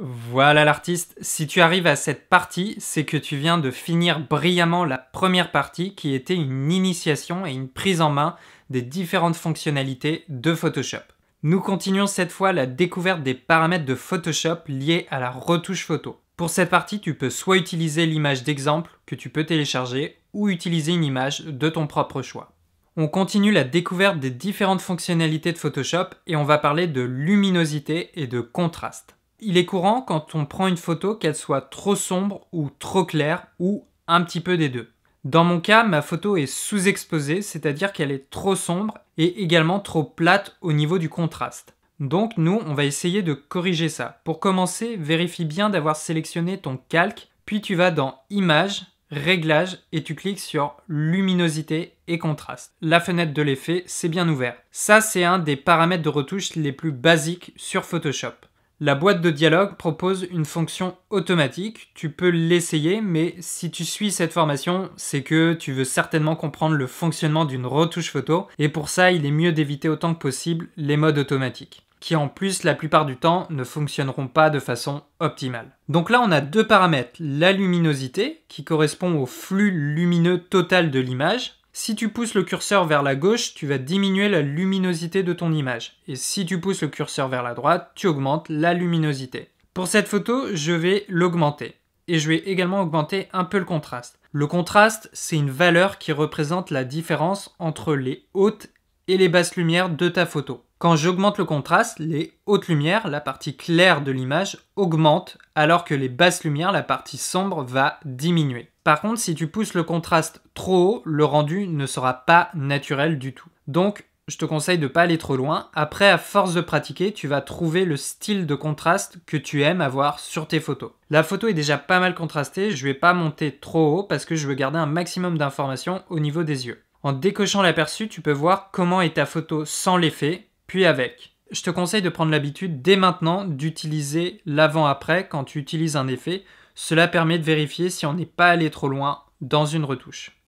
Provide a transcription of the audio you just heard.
Voilà l'artiste, si tu arrives à cette partie, c'est que tu viens de finir brillamment la première partie qui était une initiation et une prise en main des différentes fonctionnalités de Photoshop. Nous continuons cette fois la découverte des paramètres de Photoshop liés à la retouche photo. Pour cette partie, tu peux soit utiliser l'image d'exemple que tu peux télécharger ou utiliser une image de ton propre choix. On continue la découverte des différentes fonctionnalités de Photoshop et on va parler de luminosité et de contraste. Il est courant quand on prend une photo qu'elle soit trop sombre ou trop claire ou un petit peu des deux. Dans mon cas, ma photo est sous-exposée, c'est-à-dire qu'elle est trop sombre et également trop plate au niveau du contraste. Donc nous, on va essayer de corriger ça. Pour commencer, vérifie bien d'avoir sélectionné ton calque, puis tu vas dans Images, Réglages et tu cliques sur Luminosité et Contraste. La fenêtre de l'effet, c'est bien ouvert. Ça, c'est un des paramètres de retouche les plus basiques sur Photoshop. La boîte de dialogue propose une fonction automatique, tu peux l'essayer, mais si tu suis cette formation, c'est que tu veux certainement comprendre le fonctionnement d'une retouche photo, et pour ça, il est mieux d'éviter autant que possible les modes automatiques, qui en plus, la plupart du temps, ne fonctionneront pas de façon optimale. Donc là, on a deux paramètres, la luminosité, qui correspond au flux lumineux total de l'image. Si tu pousses le curseur vers la gauche, tu vas diminuer la luminosité de ton image. Et si tu pousses le curseur vers la droite, tu augmentes la luminosité. Pour cette photo, je vais l'augmenter. Et je vais également augmenter un peu le contraste. Le contraste, c'est une valeur qui représente la différence entre les hautes et les basses lumières de ta photo. Quand j'augmente le contraste, les hautes lumières, la partie claire de l'image, augmentent, alors que les basses lumières, la partie sombre, va diminuer. Par contre, si tu pousses le contraste trop haut, le rendu ne sera pas naturel du tout. Donc, je te conseille de ne pas aller trop loin. Après, à force de pratiquer, tu vas trouver le style de contraste que tu aimes avoir sur tes photos. La photo est déjà pas mal contrastée, je ne vais pas monter trop haut parce que je veux garder un maximum d'informations au niveau des yeux. En décochant l'aperçu, tu peux voir comment est ta photo sans l'effet, puis avec. Je te conseille de prendre l'habitude dès maintenant d'utiliser l'avant-après quand tu utilises un effet. Cela permet de vérifier si on n'est pas allé trop loin dans une retouche.